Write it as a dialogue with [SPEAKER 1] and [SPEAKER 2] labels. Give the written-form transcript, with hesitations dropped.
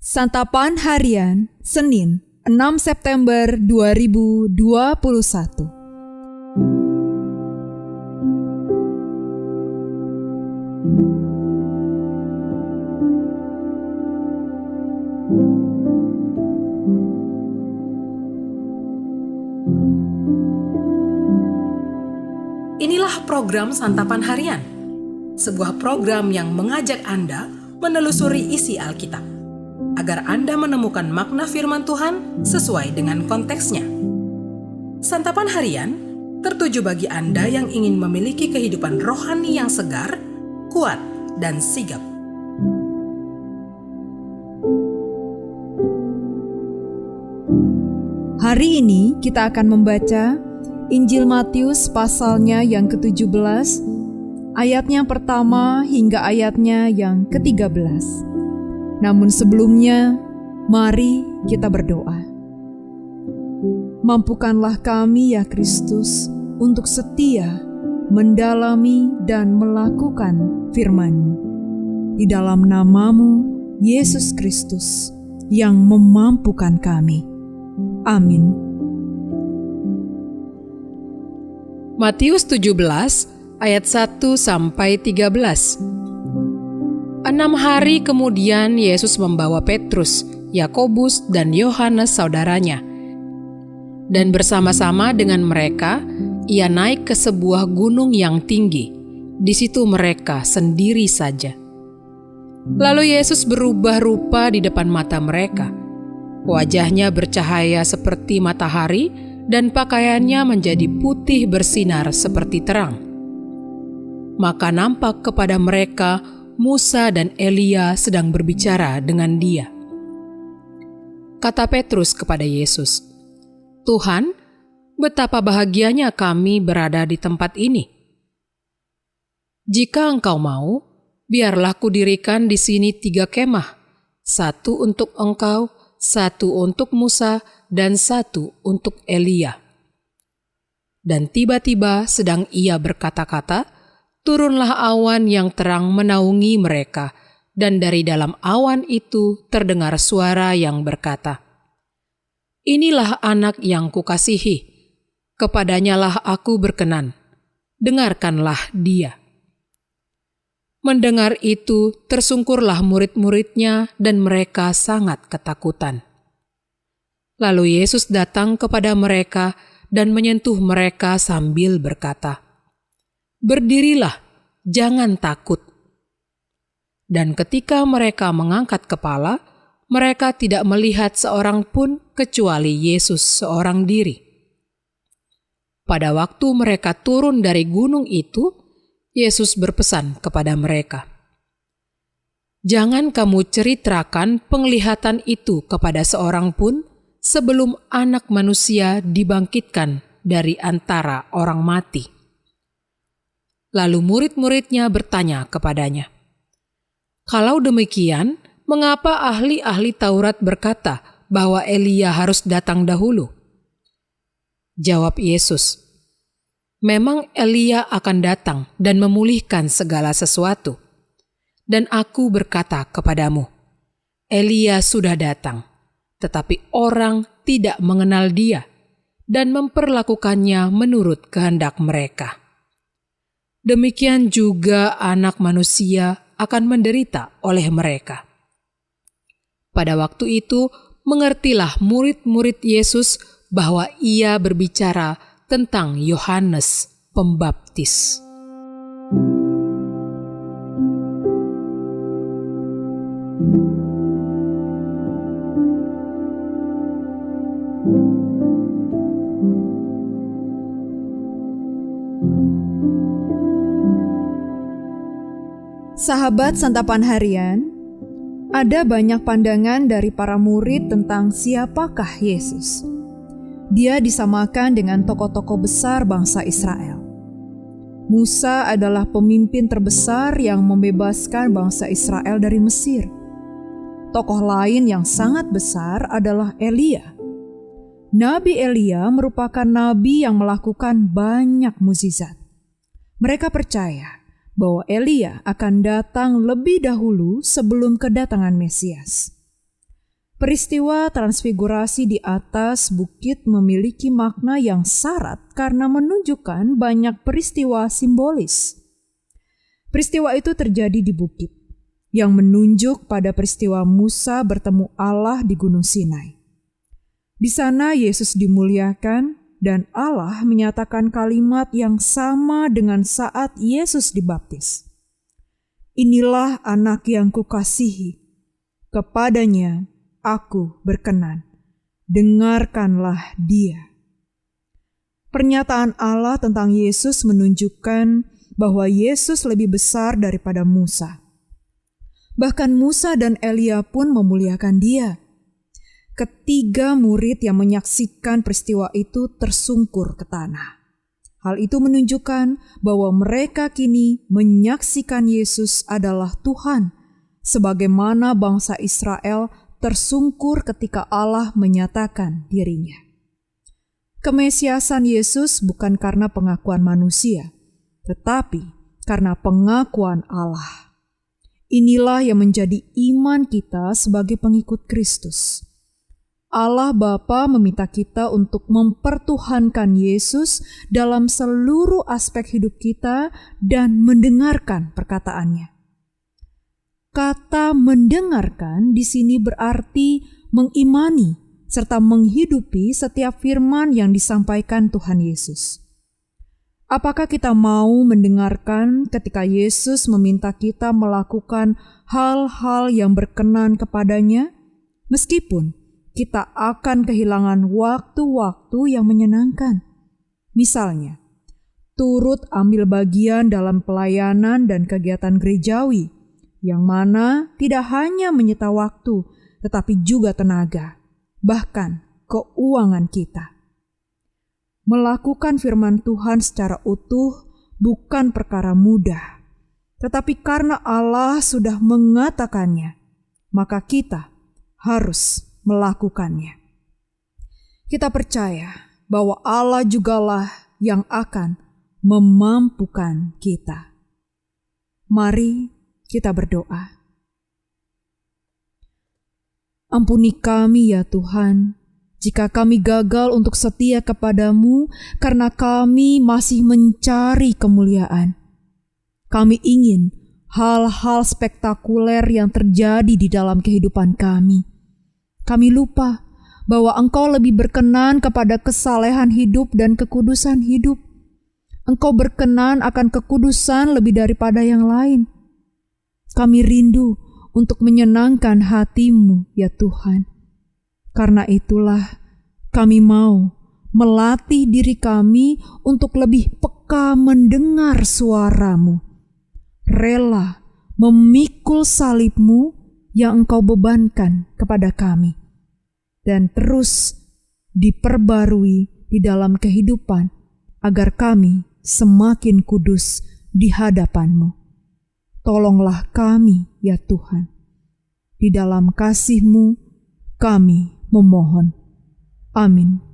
[SPEAKER 1] Santapan Harian, Senin, 6 September 2021.
[SPEAKER 2] Inilah program Santapan Harian, sebuah program yang mengajak Anda menelusuri isi Alkitab, agar Anda menemukan makna firman Tuhan sesuai dengan konteksnya. Santapan Harian tertuju bagi Anda yang ingin memiliki kehidupan rohani yang segar, kuat, dan sigap.
[SPEAKER 1] Hari ini kita akan membaca Injil Matius pasalnya yang ke-17, ayatnya pertama hingga ayatnya yang ke-13. Namun sebelumnya, mari kita berdoa. Mampukanlah kami ya Kristus untuk setia, mendalami dan melakukan firman-Mu. Di dalam nama-Mu, Yesus Kristus, yang memampukan kami. Amin.
[SPEAKER 2] Matius 17 ayat 1-13. 6 hari kemudian Yesus membawa Petrus, Yakobus, dan Yohanes saudaranya. Dan bersama-sama dengan mereka, ia naik ke sebuah gunung yang tinggi. Di situ mereka sendiri saja. Lalu Yesus berubah rupa di depan mata mereka. Wajahnya bercahaya seperti matahari, dan pakaiannya menjadi putih bersinar seperti terang. Maka nampak kepada mereka Musa dan Elia sedang berbicara dengan dia. Kata Petrus kepada Yesus, "Tuhan, betapa bahagianya kami berada di tempat ini. Jika Engkau mau, biarlah kudirikan di sini 3 kemah, 1 untuk Engkau, 1 untuk Musa, dan 1 untuk Elia." Dan tiba-tiba sedang ia berkata-kata, turunlah awan yang terang menaungi mereka, dan dari dalam awan itu terdengar suara yang berkata, "Inilah anak yang kukasihi, kepadanyalah aku berkenan, dengarkanlah dia." Mendengar itu, tersungkurlah murid-muridnya dan mereka sangat ketakutan. Lalu Yesus datang kepada mereka dan menyentuh mereka sambil berkata, "Berdirilah, jangan takut." Dan ketika mereka mengangkat kepala, mereka tidak melihat seorang pun kecuali Yesus seorang diri. Pada waktu mereka turun dari gunung itu, Yesus berpesan kepada mereka, "Jangan kamu ceritakan penglihatan itu kepada seorang pun sebelum Anak Manusia dibangkitkan dari antara orang mati." Lalu murid-muridnya bertanya kepadanya, "Kalau demikian, mengapa ahli-ahli Taurat berkata bahwa Elia harus datang dahulu?" Jawab Yesus, "Memang Elia akan datang dan memulihkan segala sesuatu. Dan aku berkata kepadamu, Elia sudah datang, tetapi orang tidak mengenal dia dan memperlakukannya menurut kehendak mereka. Demikian juga Anak Manusia akan menderita oleh mereka." Pada waktu itu, mengertilah murid-murid Yesus bahwa ia berbicara tentang Yohanes Pembaptis.
[SPEAKER 1] Sahabat Santapan Harian, ada banyak pandangan dari para murid tentang siapakah Yesus. Dia disamakan dengan tokoh-tokoh besar bangsa Israel. Musa adalah pemimpin terbesar yang membebaskan bangsa Israel dari Mesir. Tokoh lain yang sangat besar adalah Elia. Nabi Elia merupakan nabi yang melakukan banyak mukjizat. Mereka percaya bahwa Elia akan datang lebih dahulu sebelum kedatangan Mesias. Peristiwa transfigurasi di atas bukit memiliki makna yang syarat karena menunjukkan banyak peristiwa simbolis. Peristiwa itu terjadi di bukit, yang menunjuk pada peristiwa Musa bertemu Allah di Gunung Sinai. Di sana Yesus dimuliakan dan Allah menyatakan kalimat yang sama dengan saat Yesus dibaptis. Inilah anak yang kukasihi, kepadanya Aku berkenan, dengarkanlah dia. Pernyataan Allah tentang Yesus menunjukkan bahwa Yesus lebih besar daripada Musa. Bahkan Musa dan Elia pun memuliakan dia. Ketiga murid yang menyaksikan peristiwa itu tersungkur ke tanah. Hal itu menunjukkan bahwa mereka kini menyaksikan Yesus adalah Tuhan, sebagaimana bangsa Israel tersungkur ketika Allah menyatakan dirinya. Kemesiasan Yesus bukan karena pengakuan manusia, tetapi karena pengakuan Allah. Inilah yang menjadi iman kita sebagai pengikut Kristus. Allah Bapa meminta kita untuk mempertuhankan Yesus dalam seluruh aspek hidup kita dan mendengarkan perkataannya. Kata mendengarkan di sini berarti mengimani serta menghidupi setiap firman yang disampaikan Tuhan Yesus. Apakah kita mau mendengarkan ketika Yesus meminta kita melakukan hal-hal yang berkenan kepadanya, meskipun kita akan kehilangan waktu-waktu yang menyenangkan? Misalnya, turut ambil bagian dalam pelayanan dan kegiatan gerejawi, yang mana tidak hanya menyita waktu, tetapi juga tenaga, bahkan keuangan kita. Melakukan firman Tuhan secara utuh bukan perkara mudah, tetapi karena Allah sudah mengatakannya, maka kita harus melakukannya. Kita percaya bahwa Allah jugalah yang akan memampukan kita. Mari kita berdoa. Ampuni kami ya Tuhan, jika kami gagal untuk setia kepadamu karena kami masih mencari kemuliaan. Kami ingin hal-hal spektakuler yang terjadi di dalam kehidupan kami. Kami lupa bahwa Engkau lebih berkenan kepada kesalehan hidup dan kekudusan hidup. Engkau berkenan akan kekudusan lebih daripada yang lain. Kami rindu untuk menyenangkan hati-Mu, ya Tuhan. Karena itulah kami mau melatih diri kami untuk lebih peka mendengar suara-Mu. Rela memikul salib-Mu yang Engkau bebankan kepada kami. Dan terus diperbarui di dalam kehidupan agar kami semakin kudus di hadapan-Mu. Tolonglah kami, ya Tuhan. Di dalam kasih-Mu, kami memohon. Amin.